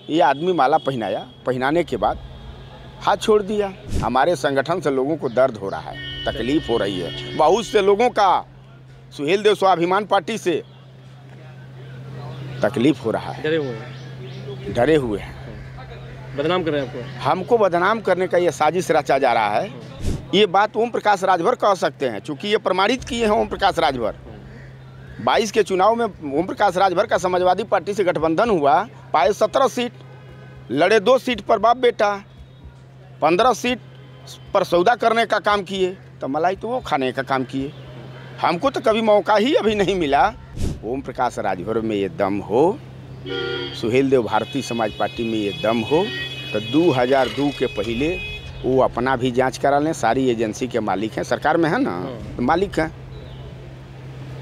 ये आदमी माला पहनाया, पहनाने के बाद हाथ छोड़ दिया। हमारे संगठन से लोगों को दर्द हो रहा है, तकलीफ हो रही है। बहुत से लोगों का सुहेलदेव स्वाभिमान पार्टी से तकलीफ हो रहा है, डरे हुए हैं। बदनाम कर रहे हैं आपको? हमको बदनाम करने का ये साजिश रचा जा रहा है। ये बात ओम प्रकाश राजभर कह सकते हैं, चूँकि ये प्रमाणित किए हैं ओम प्रकाश राजभर। 22 के चुनाव में ओम प्रकाश राजभर का समाजवादी पार्टी से गठबंधन हुआ, पाए 17 सीट, लड़े 2 सीट पर बाप बेटा, 15 सीट पर सौदा करने का काम किए, तो मलाई तो वो खाने का काम किए। हमको तो कभी मौका ही अभी नहीं मिला। ओम प्रकाश राजभर में ये दम हो, सुहेलदेव भारतीय समाज पार्टी में ये दम हो, तो 2002 के पहले वो अपना भी जांच करा लें। सारी एजेंसी के मालिक हैं, सरकार में है ना, तो मालिक हैं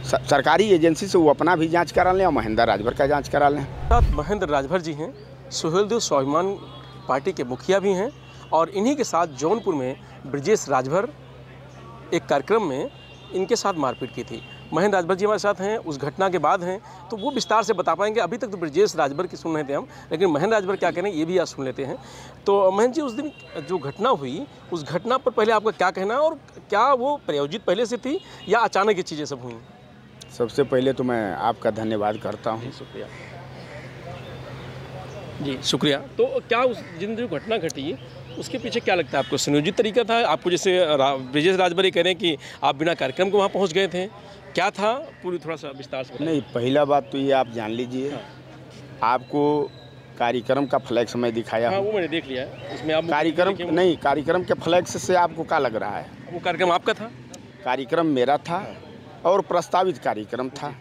सरकारी एजेंसी से, वो अपना भी जांच करा लें और महेंद्र राजभर का जांच करा लें। महेंद्र राजभर जी हैं, सुहेलदेव स्वाभिमान पार्टी के मुखिया भी हैं, और इन्हीं के साथ जौनपुर में ब्रजेश राजभर एक कार्यक्रम में इनके साथ मारपीट की थी। महेंद्र राजभर जी हमारे साथ हैं, उस घटना के बाद हैं, तो वो विस्तार से बता पाएंगे। अभी तक तो ब्रजेश राजभर की सुन रहे थे हम, लेकिन महेंद्र राजभर क्या कह रहे हैं ये भी आज सुन लेते हैं। तो महेंद्र जी, उस दिन जो घटना हुई, उस घटना पर पहले आपका क्या कहना है, और क्या वो प्रायोजित पहले से थी या अचानक ये चीज़ें सब हुई? सबसे पहले तो मैं आपका धन्यवाद करता हूँ। शुक्रिया जी, शुक्रिया। तो क्या उस जिन जो घटना घटी उसके पीछे क्या लगता है आपको? संयोजित तरीका था आपको? जैसे ब्रजेश राजभर कह रहे हैं कि आप बिना कार्यक्रम को वहाँ पहुँच गए थे, क्या था पूरी थोड़ा सा विस्तार से? नहीं, पहला बात तो ये आप जान लीजिए, आपको कार्यक्रम का फ्लैक्स मैं दिखाया। हाँ, वो मैंने देख लिया है। उसमें आप कार्यक्रम के फ्लैक्स से आपको क्या लग रहा है? वो कार्यक्रम आपका था? कार्यक्रम मेरा था और प्रस्तावित कार्यक्रम था।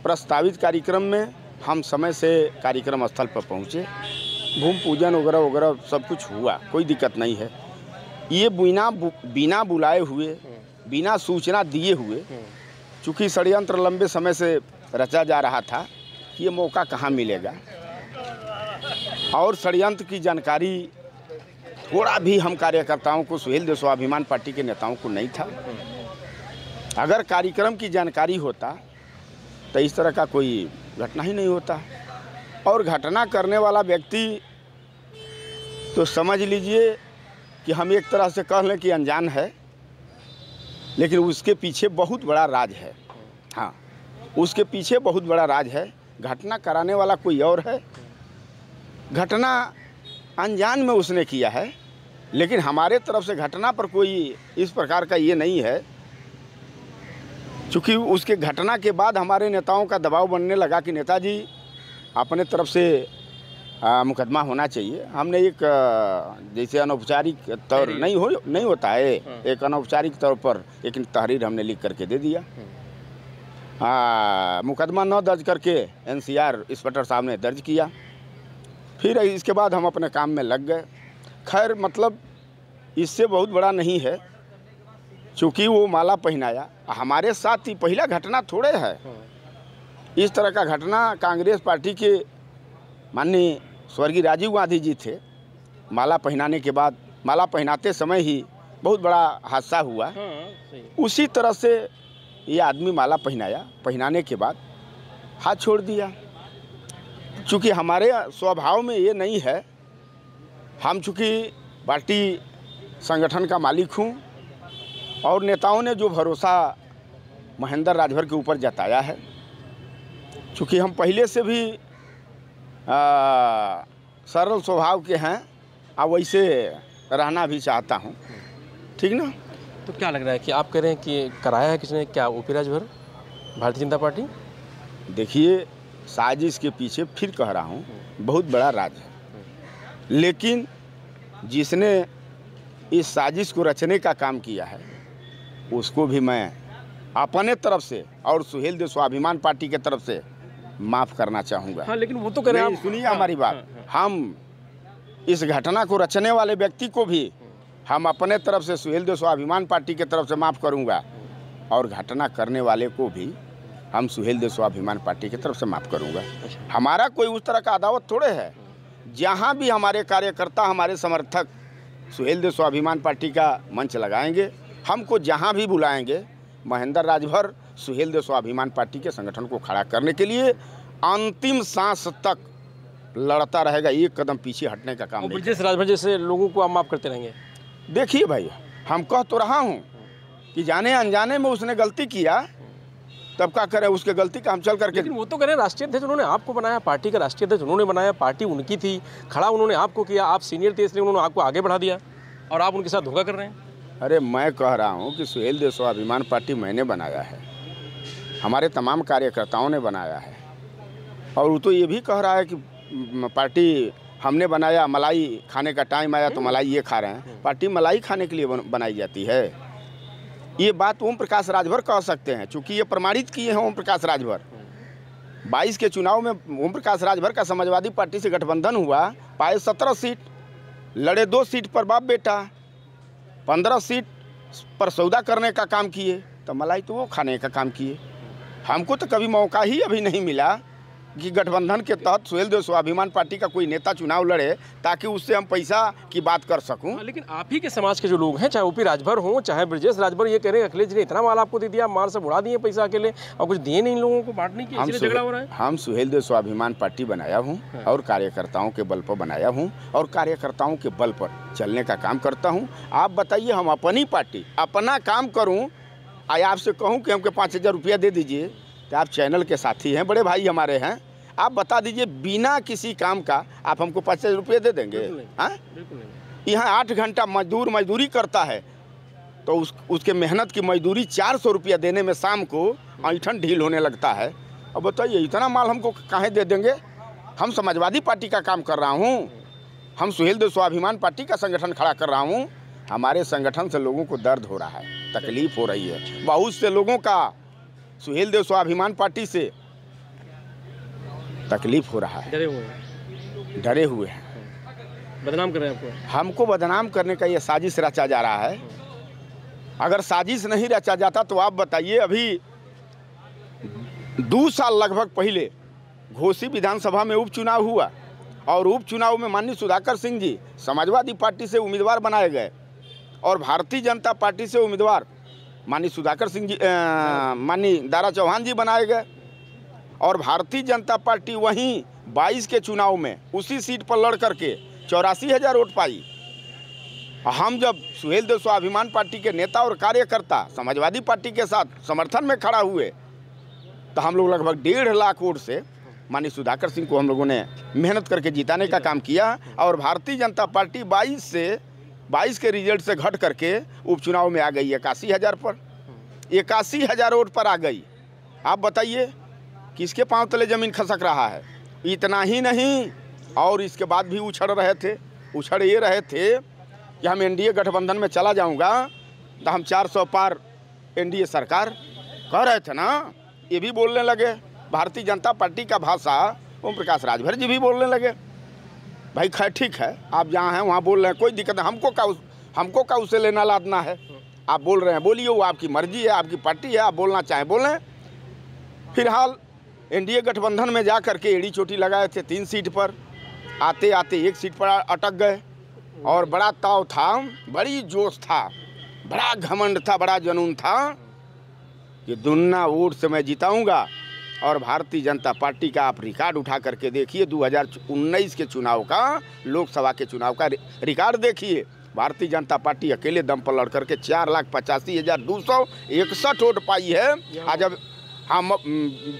प्रस्तावित कार्यक्रम में हम समय से कार्यक्रम स्थल पर पहुँचे, भूमि पूजन वगैरह वगैरह सब कुछ हुआ, कोई दिक्कत नहीं है। ये बिना बुलाए हुए, बिना सूचना दिए हुए, चूँकि षड्यंत्र लंबे समय से रचा जा रहा था कि ये मौका कहाँ मिलेगा, और षड्यंत्र की जानकारी थोड़ा भी हम कार्यकर्ताओं को, सुहेलदेव स्वाभिमान पार्टी के नेताओं को नहीं था। अगर कार्यक्रम की जानकारी होता तो इस तरह का कोई घटना ही नहीं होता। और घटना करने वाला व्यक्ति तो समझ लीजिए कि हम एक तरह से कह लें कि अनजान है, लेकिन उसके पीछे बहुत बड़ा राज है। हाँ, उसके पीछे बहुत बड़ा राज है। घटना कराने वाला कोई और है, घटना अनजान में उसने किया है, लेकिन हमारे तरफ से घटना पर कोई इस प्रकार का ये नहीं है। चूँकि उसके घटना के बाद हमारे नेताओं का दबाव बनने लगा कि नेताजी अपने तरफ से मुकदमा होना चाहिए। हमने एक जैसे अनौपचारिक तौर नहीं होता है, एक अनौपचारिक तौर पर एक तहरीर हमने लिख करके दे दिया। मुकदमा न दर्ज करके एनसीआर इंस्पेक्टर साहब ने दर्ज किया। फिर इसके बाद हम अपने काम में लग गए। खैर, मतलब इससे बहुत बड़ा नहीं है, चूँकि वो माला पहनाया हमारे साथ ही। पहला घटना थोड़े है, इस तरह का घटना कांग्रेस पार्टी के माननीय स्वर्गीय राजीव गांधी जी थे। माला पहनाने के बाद, माला पहनाते समय ही बहुत बड़ा हादसा हुआ। उसी तरह से ये आदमी माला पहनाया, पहनाने के बाद हाथ छोड़ दिया। चूँकि हमारे स्वभाव में ये नहीं है, हम चूँकि पार्टी संगठन का मालिक हूँ, और नेताओं ने जो भरोसा महेंद्र राजभर के ऊपर जताया है, चूँकि हम पहले से भी सरल स्वभाव के हैं और वैसे रहना भी चाहता हूँ, ठीक ना। तो क्या लग रहा है कि आप कह रहे हैं कि कराया है किसने? क्या ओपी राजभर, भारतीय जनता पार्टी? देखिए, साजिश के पीछे फिर कह रहा हूँ बहुत बड़ा राज है, लेकिन जिसने इस साजिश को रचने का काम किया है उसको भी मैं अपने तरफ से और सुहेलदेव स्वाभिमान पार्टी के तरफ से माफ़ करना चाहूँगा। हाँ, लेकिन वो तो कह रहे हैं, सुनिए हमारी बात। हम इस घटना को रचने वाले व्यक्ति को भी हम अपने तरफ से सुहेलदेव स्वाभिमान पार्टी के तरफ से माफ़ करूँगा, और घटना करने वाले को भी हम सुहेलदेव स्वाभिमान पार्टी की तरफ से माफ़ करूँगा। हमारा कोई उस तरह का अदावत थोड़े है। जहाँ भी हमारे कार्यकर्ता, हमारे समर्थक सुहेलदेव स्वाभिमान पार्टी का मंच लगाएंगे, हमको जहाँ भी बुलाएंगे, महेंद्र राजभर सुहेलदेव स्वाभिमान पार्टी के संगठन को खड़ा करने के लिए अंतिम सांस तक लड़ता रहेगा, एक कदम पीछे हटने का काम और नहीं। ब्रजेश राजभर जैसे लोगों को आप माफ़ करते रहेंगे? देखिए भाई, हम कह तो रहा हूँ कि जाने अनजाने में उसने गलती किया, तब क्या करें, उसके गलती का हम चल करके। लेकिन वो तो कह रहे हैं राष्ट्रीय अध्यक्ष उन्होंने आपको बनाया, पार्टी का राष्ट्रीय अध्यक्ष उन्होंने बनाया, पार्टी उनकी थी, खड़ा उन्होंने आपको किया, आप सीनियर थे इसलिए उन्होंने आपको आगे बढ़ा दिया और आप उनके साथ धोखा कर रहे हैं। अरे मैं कह रहा हूँ कि सुहेल देव स्वाभिमान पार्टी मैंने बनाया है, हमारे तमाम कार्यकर्ताओं ने बनाया है, और वो तो ये भी कह रहा है कि पार्टी हमने बनाया, मलाई खाने का टाइम आया तो मलाई ये खा रहे हैं। पार्टी मलाई खाने के लिए बनाई जाती है, ये बात ओम प्रकाश राजभर कह सकते हैं, चूँकि ये प्रमाणित किए हैं ओम प्रकाश राजभर। 22 के चुनाव में ओम प्रकाश राजभर का समाजवादी पार्टी से गठबंधन हुआ, पाए 17 सीट, लड़े 2 सीट पर बाप बेटा, 15 सीट पर सौदा करने का काम किए, तो मलाई तो वो खाने का काम किए। हमको तो कभी मौका ही अभी नहीं मिला कि गठबंधन के तहत सुहेल देव स्वाभिमान पार्टी का कोई नेता चुनाव लड़े ताकि उससे हम पैसा की बात कर सकूं। लेकिन आप ही के समाज के जो लोग हैं, चाहे ओपी राजभर हों, चाहे ब्रजेश राजभर, ये कह रहे हैं अखिलेश जी ने इतना माल आपको दे दिया, माल सब उड़ा दिए पैसा अकेले, और कुछ दिए नहीं लोगों को, बांट नहीं किया, इसलिए झगड़ा हो रहा है। हम सुहेल देव स्वाभिमान पार्टी बनाया हूँ और कार्यकर्ताओं के बल पर बनाया हूँ और कार्यकर्ताओं के बल पर चलने का काम करता हूँ। आप बताइए, हम अपनी पार्टी अपना काम करूँ, आपसे कहूँ कि हमको 5000 रुपया दे दीजिए, तो आप चैनल के साथी हैं, बड़े भाई हमारे हैं, आप बता दीजिए बिना किसी काम का आप हमको 5000 रुपये दे देंगे? हाँ, यहाँ 8 घंटा मजदूरी करता है, तो उसके मेहनत की मजदूरी 400 रुपया देने में शाम को ऐंठन ढील होने लगता है। अब बताइए इतना माल हमको काहे दे देंगे? हम समाजवादी पार्टी का काम कर रहा हूँ, हम सुहेल देव स्वाभिमान पार्टी का संगठन खड़ा कर रहा हूँ। हमारे संगठन से लोगों को दर्द हो रहा है, तकलीफ हो रही है, बहुत से लोगों का सुहेल देव स्वाभिमान पार्टी से तकलीफ हो रहा है, डरे हुए हैं, बदनाम कर रहे हैं आपको। हमको बदनाम करने का ये साजिश रचा जा रहा है। अगर साजिश नहीं रचा जाता तो आप बताइए, अभी 2 साल लगभग पहले घोसी विधानसभा में उपचुनाव हुआ और उपचुनाव में माननीय सुधाकर सिंह जी समाजवादी पार्टी से उम्मीदवार बनाए गए और भारतीय जनता पार्टी से उम्मीदवार माननीय सुधाकर सिंह जी माननीय दारा चौहान जी बनाए गए और भारतीय जनता पार्टी वहीं 22 के चुनाव में उसी सीट पर लड़ करके 84,000 वोट पाई। हम जब सुहेल देव स्वाभिमान पार्टी के नेता और कार्यकर्ता समाजवादी पार्टी के साथ समर्थन में खड़ा हुए, तो हम लोग लगभग 1.5 लाख वोट से माननीय सुधाकर सिंह को हम लोगों ने मेहनत करके जिताने का काम किया और भारतीय जनता पार्टी 22 के रिजल्ट से घट करके उपचुनाव में आ गई 81,000 पर, 81,000 वोट पर आ गई। आप बताइए किसके पांव तले ज़मीन खसक रहा है? इतना ही नहीं, और इसके बाद भी उछड़ ये रहे थे कि हम एनडीए गठबंधन में चला जाऊंगा तो हम 400 पार एनडीए सरकार कह रहे थे ना, ये भी बोलने लगे। भारतीय जनता पार्टी का भाषा ओम प्रकाश राजभर जी भी बोलने लगे। भाई खैर ठीक है, आप जहाँ हैं वहाँ बोल रहे हैं, कोई दिक्कत नहीं, हमको का उससे लेना लादना है। आप बोल रहे हैं बोलिए, वो आपकी मर्जी है, आपकी पार्टी है, आप बोलना चाहें बोलें। फिलहाल एनडीए गठबंधन में जा करके एड़ी चोटी लगाए थे 3 सीट पर, आते आते 1 सीट पर अटक गए और बड़ा ताव था, बड़ी जोश था, बड़ा घमंड था, बड़ा जुनून था कि दुन्ना वोट से मैं जिताऊंगा। और भारतीय जनता पार्टी का आप रिकॉर्ड उठा करके देखिए, 2019 के चुनाव का, लोकसभा के चुनाव का रिकॉर्ड देखिए। भारतीय जनता पार्टी अकेले दम पर लड़ करके 4,85,261 वोट पाई है। आज जब हम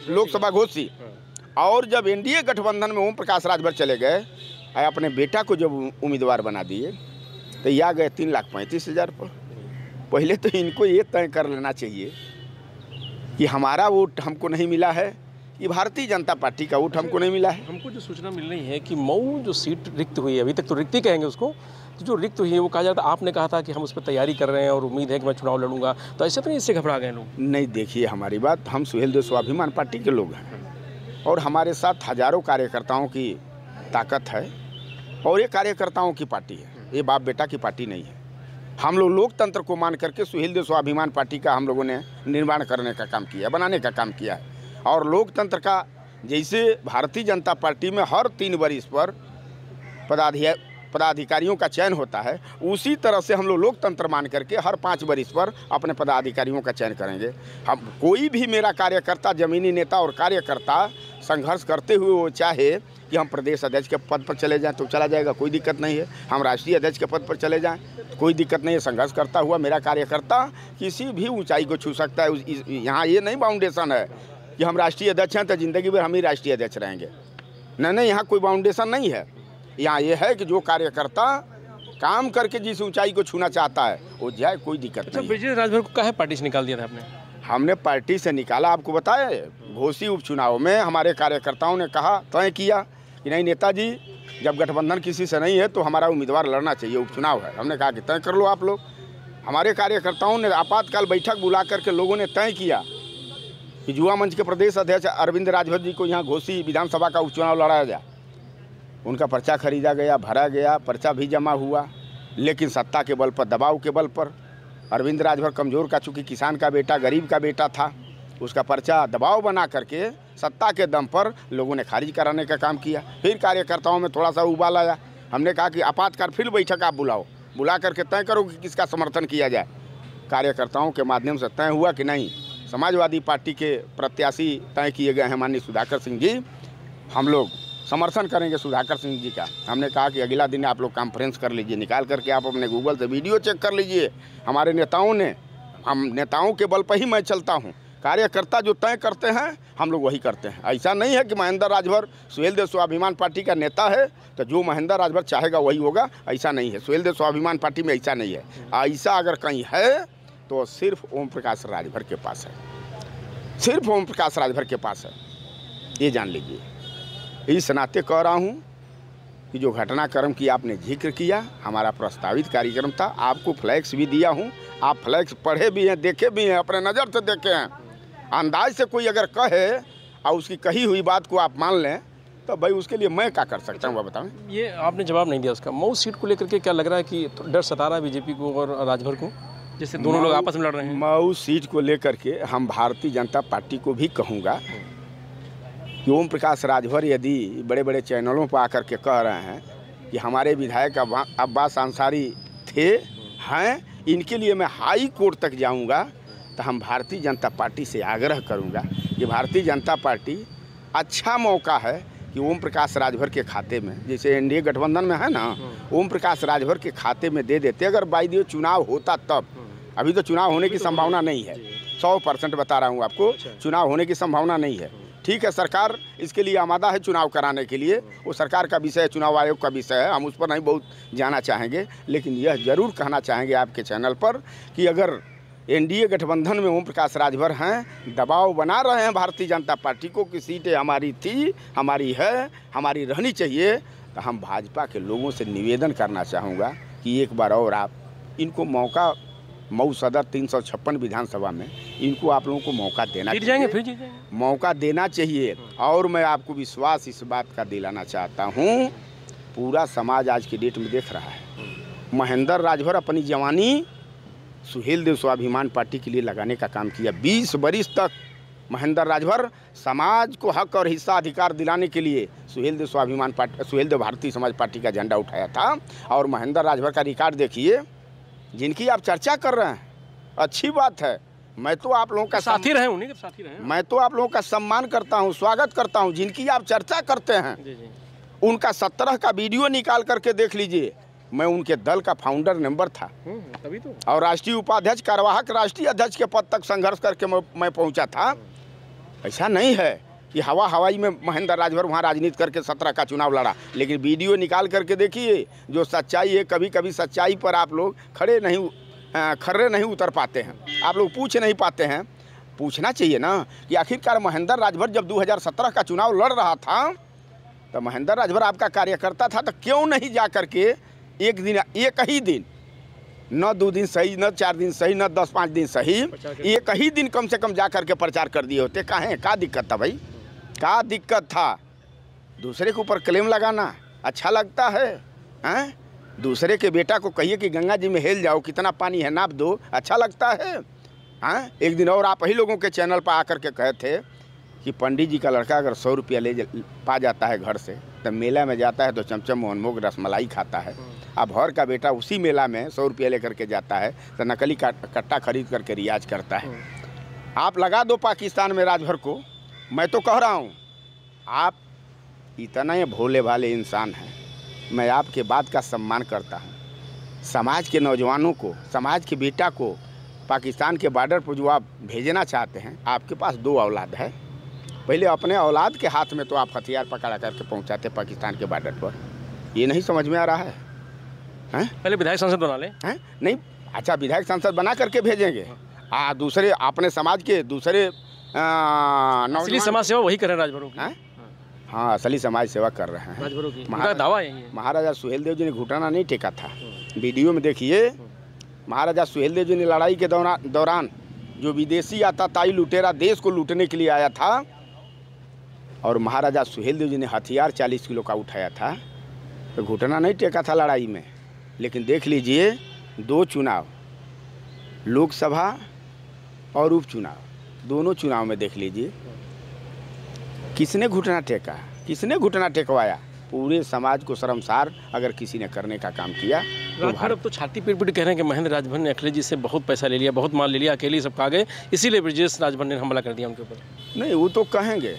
लोकसभा घोषी और जब एनडीए गठबंधन में ओम प्रकाश राजभर चले गए, अपने बेटा को जब उम्मीदवार बना दिए, तो ये आ गए 3,35,000 पर। पहले तो इनको ये तय कर लेना चाहिए कि हमारा वोट हमको नहीं मिला है, ये भारतीय जनता पार्टी का वोट हमको नहीं मिला है। हमको जो सूचना मिल रही है कि मऊ जो सीट रिक्त हुई है, अभी तक तो रिक्त ही कहेंगे उसको, तो जो रिक्त हुई है वो कहा जाता है, आपने कहा था कि हम उस पर तैयारी कर रहे हैं और उम्मीद है कि मैं चुनाव लड़ूंगा, तो ऐसे तो नहीं इससे घबरा गए लोग? नहीं, देखिए हमारी बात, हम सुहेल देव स्वाभिमान पार्टी के लोग हैं और हमारे साथ हजारों कार्यकर्ताओं की ताकत है और ये कार्यकर्ताओं की पार्टी है, ये बाप बेटा की पार्टी नहीं है। हम लोग लोकतंत्र को मान करके सुहेल देव स्वाभिमान पार्टी का हम लोगों ने निर्माण करने का काम किया, बनाने का काम किया है। और लोकतंत्र का जैसे भारतीय जनता पार्टी में हर 3 वर्ष पर पदाधिकारियों का चयन होता है, उसी तरह से हम लोग लोकतंत्र मान करके हर 5 वर्ष पर अपने पदाधिकारियों का चयन करेंगे। हम कोई भी मेरा कार्यकर्ता, जमीनी नेता और कार्यकर्ता संघर्ष करते हुए वो चाहे कि हम प्रदेश अध्यक्ष के पद पर चले जाएं तो चला जाएगा, कोई दिक्कत नहीं है। हम राष्ट्रीय अध्यक्ष के पद पर चले जाएं कोई दिक्कत नहीं है। संघर्ष करता हुआ मेरा कार्यकर्ता किसी भी ऊंचाई को छू सकता है। यहाँ ये नहीं बाउंडेशन है कि हम राष्ट्रीय अध्यक्ष हैं तो ज़िंदगी भर हम ही राष्ट्रीय अध्यक्ष रहेंगे। नहीं, यहाँ कोई बाउंडेशन नहीं है। यहाँ ये है कि जो कार्यकर्ता काम करके जिस ऊंचाई को छूना चाहता है वो जाए, कोई दिक्कत नहीं। ब्रजेश राजभर को काहे पार्टी से निकाल दिया था आपने? हमने पार्टी से निकाला, आपको बताया, घोसी उपचुनाव में हमारे कार्यकर्ताओं ने कहा, तय किया कि नहीं नेताजी, जब गठबंधन किसी से नहीं है तो हमारा उम्मीदवार लड़ना चाहिए, उपचुनाव है। हमने कहा कि तय कर लो आप लोग। हमारे कार्यकर्ताओं ने आपातकाल बैठक बुला करके लोगों ने तय किया कि युवा मंच के प्रदेश अध्यक्ष अरविंद राजभर जी को यहाँ घोसी विधानसभा का उपचुनाव लड़ाया जाए। उनका पर्चा खरीदा गया, भरा गया, पर्चा भी जमा हुआ, लेकिन सत्ता के बल पर, दबाव के बल पर अरविंद राजभर कमज़ोर का, चूँकि किसान का बेटा, गरीब का बेटा था, उसका पर्चा दबाव बना करके सत्ता के दम पर लोगों ने खारिज कराने का काम किया। फिर कार्यकर्ताओं में थोड़ा सा उबाल आया। हमने कहा कि आपातकाल फिर बैठक आप बुलाओ, बुला करके तय करो कि किसका समर्थन किया जाए। कार्यकर्ताओं के माध्यम से तय हुआ कि नहीं, समाजवादी पार्टी के प्रत्याशी तय किए गए हैं माननीय सुधाकर सिंह जी, हम लोग समर्थन करेंगे सुधाकर सिंह जी का। हमने कहा कि अगला दिन आप लोग कॉन्फ्रेंस कर लीजिए, निकाल करके आप अपने गूगल से वीडियो चेक कर लीजिए। हमारे नेताओं ने, हम नेताओं के बल पर ही मैं चलता हूँ। कार्यकर्ता जो तय करते हैं हम लोग वही करते हैं। ऐसा नहीं है कि महेंद्र राजभर सुहेलदेव स्वाभिमान पार्टी का नेता है तो जो महेंद्र राजभर चाहेगा वही होगा, ऐसा नहीं है। सुहेलदेव स्वाभिमान पार्टी में ऐसा नहीं है। ऐसा अगर कहीं है तो सिर्फ ओम प्रकाश राजभर के पास है, सिर्फ ओम प्रकाश राजभर के पास है, ये जान लीजिए। इस नाते कह रहा हूँ कि जो घटनाक्रम की आपने जिक्र किया, हमारा प्रस्तावित कार्यक्रम था। आपको फ्लैक्स भी दिया हूँ, आप फ्लैक्स पढ़े भी हैं, देखे भी हैं, अपने नज़र से देखे हैं। अंदाज से कोई अगर कहे और उसकी कही हुई बात को आप मान लें तो भाई उसके लिए मैं क्या कर सकता हूँ, वह बताएं। ये आपने जवाब नहीं दिया उसका। मऊ सीट को लेकर के क्या लग रहा है कि डर सता रहा है बीजेपी को और राजभर को, जैसे दोनों लोग आपस में लड़ रहे हैं? मऊ सीट को लेकर के हम भारतीय जनता पार्टी को भी कहूँगा कि ओम प्रकाश राजभर यदि बड़े बड़े चैनलों पर आकर के कह रहे हैं कि हमारे विधायक अब्बास अंसारी हैं, इनके लिए मैं हाई कोर्ट तक जाऊंगा, तो हम भारतीय जनता पार्टी से आग्रह करूंगा कि भारतीय जनता पार्टी, अच्छा मौका है कि ओम प्रकाश राजभर के खाते में, जैसे एनडीए गठबंधन में है ना, ओम प्रकाश राजभर के खाते में दे देते। अगर बाई दियो चुनाव होता तब, अभी तो चुनाव होने की संभावना नहीं है, 100% बता रहा हूँ आपको, चुनाव होने की संभावना नहीं है। ठीक है, सरकार इसके लिए आमादा है चुनाव कराने के लिए, वो सरकार का विषय है, चुनाव आयोग का विषय है, हम उस पर नहीं बहुत जाना चाहेंगे। लेकिन यह जरूर कहना चाहेंगे आपके चैनल पर कि अगर एनडीए गठबंधन में ओम प्रकाश राजभर हैं, दबाव बना रहे हैं भारतीय जनता पार्टी को कि सीटें हमारी थी, हमारी है, हमारी रहनी चाहिए, तो हम भाजपा के लोगों से निवेदन करना चाहूँगा कि एक बार और आप इनको मौका, मऊ सदर 356 विधानसभा में इनको आप लोगों को मौका देना चाहिए, मौका देना चाहिए। और मैं आपको विश्वास इस बात का दिलाना चाहता हूँ, पूरा समाज आज की डेट में देख रहा है, महेंद्र राजभर अपनी जवानी सुहेलदेव स्वाभिमान पार्टी के लिए लगाने का काम किया। 20 बरिस तक महेंद्र राजभर समाज को हक और हिस्सा अधिकार दिलाने के लिए सुहेलदेव स्वाभिमान पार्टी, सुहेलदेव भारतीय समाज पार्टी का झंडा उठाया था। और महेंद्र राजभर का रिकॉर्ड देखिए, जिनकी आप चर्चा कर रहे हैं, अच्छी बात है, मैं तो आप लोगों का साथी रहे, उन्हीं के साथी रहे, मैं तो आप लोगों का सम्मान करता हूं, स्वागत करता हूं। जिनकी आप चर्चा करते हैं उनका 17 का वीडियो निकाल करके देख लीजिए। मैं उनके दल का फाउंडर मेंबर था, तभी तो, और राष्ट्रीय उपाध्यक्ष, कार्यवाहक राष्ट्रीय अध्यक्ष के पद तक संघर्ष करके मैं पहुंचा था। ऐसा नहीं है कि हवाई में महेंद्र राजभर वहाँ राजनीति करके 17 का चुनाव लड़ा। लेकिन वीडियो निकाल करके देखिए, जो सच्चाई है, कभी कभी सच्चाई पर आप लोग खर्रे नहीं उतर पाते हैं, आप लोग पूछ नहीं पाते हैं। पूछना चाहिए ना कि आखिरकार महेंद्र राजभर जब 2017 का चुनाव लड़ रहा था तो महेंद्र राजभर आपका कार्यकर्ता था, तो क्यों नहीं जा करके एक ही दिन, न 2 दिन सही, न 4 दिन सही, न 10-5 दिन सही, एक ही दिन कम से कम जा करके प्रचार कर दिए होते। काहे, क्या दिक्कत था भाई, क्या दिक्कत था? दूसरे के ऊपर क्लेम लगाना अच्छा लगता है, हैं? दूसरे के बेटा को कहिए कि गंगा जी में हेल जाओ, कितना पानी है नाप दो, अच्छा लगता है? हाँ, एक दिन और आप ही लोगों के चैनल पर आकर के कहे थे कि पंडित जी का लड़का अगर 100 रुपया पा जाता है घर से, तो मेला में जाता है तो चमचम मोहनभोग रसमलाई खाता है। अब भर का बेटा उसी मेला में 100 रुपया लेकर के जाता है तो नकली कट्टा खरीद करके रियाज करता है। आप लगा दो पाकिस्तान में राजभर को, मैं तो कह रहा हूँ, आप इतना ये भोले भाले इंसान हैं। मैं आपके बात का सम्मान करता हूँ। समाज के नौजवानों को, समाज के बेटा को पाकिस्तान के बॉर्डर पर जो आप भेजना चाहते हैं, आपके पास 2 औलाद है। पहले अपने औलाद के हाथ में तो आप हथियार पकड़ा करके पहुंचाते पाकिस्तान के बॉर्डर पर। ये नहीं समझ में आ रहा है? हैं? पहले विधायक संसद बना लें। हैं? नहीं, अच्छा विधायक संसद बना करके भेजेंगे। दूसरे अपने समाज के दूसरे असली समाज सेवा वही कर रहे हैं राजभरों की। हाँ, असली समाज सेवा कर रहे हैं राजभरों की। उनका दावा यही है। महाराजा सुहेलदेव जी ने घुटना नहीं टेका था। वीडियो में देखिए, महाराजा सुहेलदेव जी ने लड़ाई के दौरान जो विदेशी आताताई लुटेरा देश को लूटने के लिए आया था, और महाराजा सुहेलदेव जी ने हथियार 40 किलो का उठाया था, तो घुटना नहीं टेका था लड़ाई में। लेकिन देख लीजिए, 2 चुनाव, लोकसभा और उपचुनाव, दोनों चुनाव में देख लीजिए किसने घुटना टेका, किसने घुटना टेकवाया। पूरे समाज को शर्मसार अगर किसी ने करने का काम किया तो राजभर अब तो छाती पीट पीट कह रहे हैं कि महेंद्र राजभर ने अखिलेश जी से बहुत पैसा ले लिया, बहुत माल ले लिया, अकेले सब खा गए, इसीलिए ब्रजेश राजभर ने हमला कर दिया उनके ऊपर। नहीं, वो तो कहेंगे,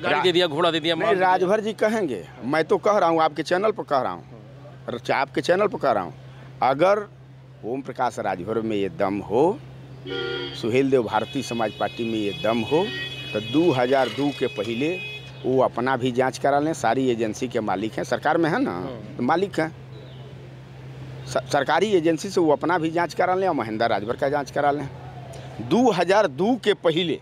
गाड़ी दे दिया, घोड़ा दे दिया। नहीं, राजभर जी कहेंगे। मैं तो कह रहा हूँ, आपके चैनल पर कह रहा हूँ, आपके चैनल पर कह रहा हूँ, अगर ओम प्रकाश राजभर में ये दम हो, सुहेलदेव भारतीय समाज पार्टी में ये दम हो, तो 2002 के पहले वो अपना भी जांच करा लें। सारी एजेंसी के मालिक हैं, सरकार में है ना, तो मालिक हैं, सरकारी एजेंसी से वो अपना भी जांच करा लें और महेंद्र राजभर का जांच करा लें। 2002 के पहले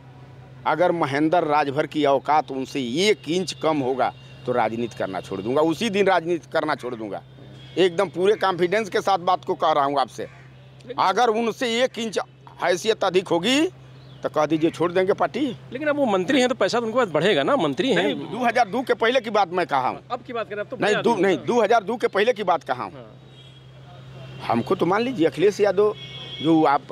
अगर महेंद्र राजभर की औकात उनसे 1 इंच कम होगा तो राजनीति करना छोड़ दूंगा, उसी दिन राजनीति करना छोड़ दूंगा। एकदम पूरे कॉन्फिडेंस के साथ बात को कह रहा हूँ आपसे। अगर उनसे 1 इंच हैसियत अधिक होगी तो कह दीजिए छोड़ देंगे पार्टी। लेकिन अब वो मंत्री हैं तो पैसा तो उनके पास बढ़ेगा ना, मंत्री हैं। 2002 के पहले की बात मैं कहा हूँ। अब की बात करें अब तो नहीं, 2002 के पहले की बात कहा हूँ। हमको तो मान लीजिए अखिलेश यादव जो आप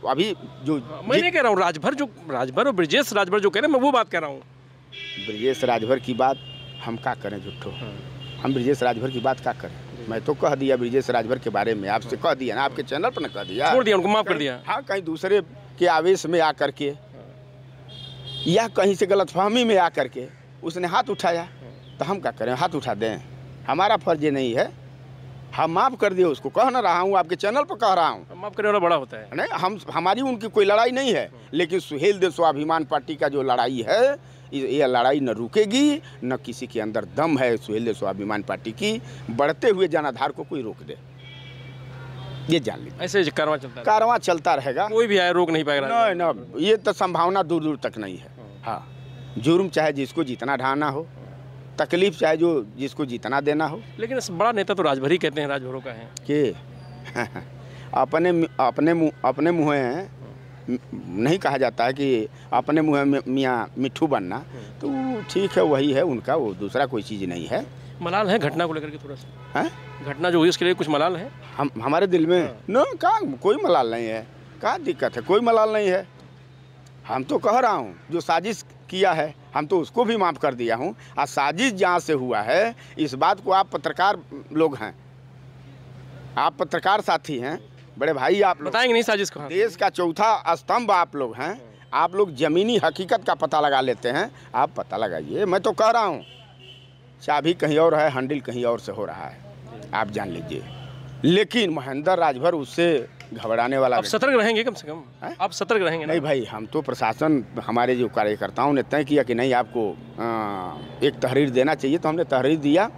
अभी जो मैं नहीं कह रहा हूँ, राजभर और ब्रजेश राजभर जो कह रहे हैं, मैं वो बात कर रहा हूँ। ब्रजेश राजभर की बात हम क्या करें झूठो, हम ब्रजेश राजभर की बात क्या करें। मैं तो कह दिया ब्रजेश राजभर के बारे में, आपसे कह दिया ना, आपके चैनल पर ना कह दिया, छोड़ दिया, उनको माफ कर दिया। हाँ, कहीं दूसरे के आवेश में आकर के या कहीं से गलतफहमी में आकर के उसने हाथ उठाया, तो हम क्या करें, हाथ उठा दें? हमारा फर्ज ये नहीं है, हम माफ़ कर दिए उसको। कह ना रहा हूँ, आपके चैनल पर कह रहा हूँ, माफ़ करने वाला बड़ा होता है। नहीं, हमारी उनकी कोई लड़ाई नहीं है, लेकिन सुहेलदेव स्वाभिमान पार्टी का जो लड़ाई है, ये लड़ाई न रुकेगी, न किसी के अंदर दम है सुहेलदेव स्वाभिमान पार्टी की बढ़ते हुए जनाधार को कोई रोक दे। ये जान लीजिए, ऐसे कारवां चलता रहेगा, कोई भी आए रोक नहीं पाएगा। नहीं, ये तो संभावना दूर दूर तक नहीं है। हाँ, जुर्म चाहे जिसको जितना ढाना हो, तकलीफ चाहे जिसको जितना देना हो। लेकिन बड़ा नेता तो राजभर ही कहते हैं, राजभरों का है कि अपने मुँह नहीं कहा जाता है कि अपने मुँह में मियाँ मिट्ठू बनना, तो ठीक है, वही है उनका, वो दूसरा कोई चीज़ नहीं है। मलाल है घटना को लेकर के थोड़ा सा? है घटना जो हुई उसके लिए कुछ मलाल है हमारे दिल में? न, कहाँ कोई मलाल नहीं है, कहाँ दिक्कत है, कोई मलाल नहीं है। हम तो कह रहा हूँ जो साजिश किया है, हम तो उसको भी माफ़ कर दिया हूँ। और साजिश जहाँ से हुआ है, इस बात को आप पत्रकार लोग हैं, आप पत्रकार साथी हैं, बड़े भाई, आप बताएंगे नहीं साजिश को? देश का चौथा स्तंभ आप लोग हैं, आप लोग ज़मीनी हकीकत का पता लगा लेते हैं, आप पता लगाइए। मैं तो कह रहा हूँ, चाबी कहीं और है, हैंडल कहीं और से हो रहा है, आप जान लीजिए। लेकिन महेंद्र राजभर उससे घबराने वाला। आप सतर्क रहेंगे कम से कम? आप सतर्क रहेंगे? नहीं भाई, हम तो प्रशासन, हमारे जो कार्यकर्ताओं ने तय किया कि नहीं, आपको एक तहरीर देना चाहिए, तो हमने तहरीर दिया।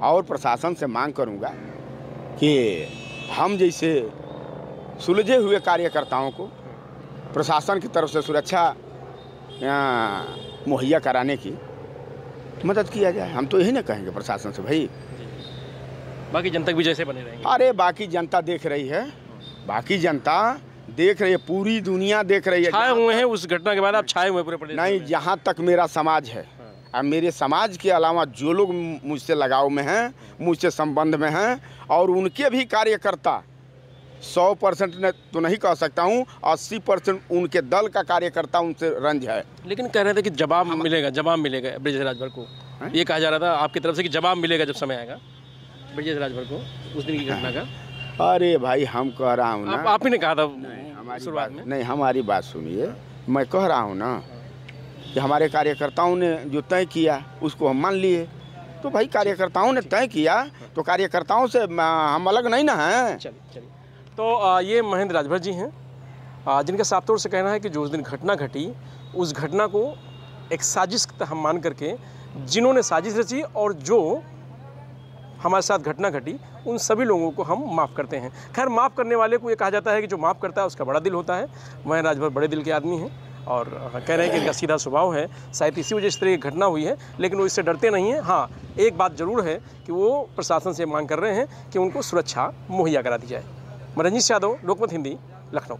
और प्रशासन से मांग करूंगा कि हम जैसे सुलझे हुए कार्यकर्ताओं को प्रशासन की तरफ से सुरक्षा मुहैया कराने की मदद किया जाए। हम तो यही ना कहेंगे प्रशासन से, भाई बाकी जनता भी जैसे बने रहेंगे। अरे बाकी जनता देख रही है, बाकी जनता देख रही है, पूरी दुनिया देख रही है। छाए हुए हैं उस घटना के बाद, आप छाए हुए पूरे प्रदेश में। नहीं, जहाँ तक मेरा समाज है, अब मेरे समाज के अलावा जो लोग मुझसे लगाव में हैं, मुझसे संबंध में हैं, और उनके भी कार्यकर्ता 100% ने तो नहीं कह सकता हूँ, 80% उनके दल का कार्यकर्ता उनसे रंज है। लेकिन कह रहे थे कि जवाब मिलेगा ब्रजेश राजभर को। ये कहा जा रहा था आपकी तरफ से कि जवाब मिलेगा जब समय आएगा ब्रजेश राजभर को उस दिन की घटना का। अरे भाई, हम कह रहा हूँ ना, आप ही ने कहा था हमारी शुरुआत में। नहीं, हमारी बात सुनिए, मैं कह रहा हूँ ना कि हमारे कार्यकर्ताओं ने जो तय किया उसको हम मान लिए। तो भाई कार्यकर्ताओं ने तय किया तो कार्यकर्ताओं से हम अलग नहीं ना हैं। चलिए तो ये महेंद्र राजभर जी हैं, जिनका साफ तौर से कहना है कि जो उस दिन घटना घटी उस घटना को एक साजिश हम मान करके जिन्होंने साजिश रची और जो हमारे साथ घटना घटी उन सभी लोगों को हम माफ़ करते हैं। खैर माफ़ करने वाले को ये कहा जाता है कि जो माफ़ करता है उसका बड़ा दिल होता है। महेंद्र राजभर बड़े दिल के आदमी हैं और कह रहे हैं कि इनका सीधा स्वभाव है, शायद इसी वजह इस तरह की घटना हुई है, लेकिन वो इससे डरते नहीं हैं। हाँ, एक बात ज़रूर है कि वो प्रशासन से मांग कर रहे हैं कि उनको सुरक्षा मुहैया करा दी जाए। मैं रंजीत यादव, लोकमत हिंदी, लखनऊ।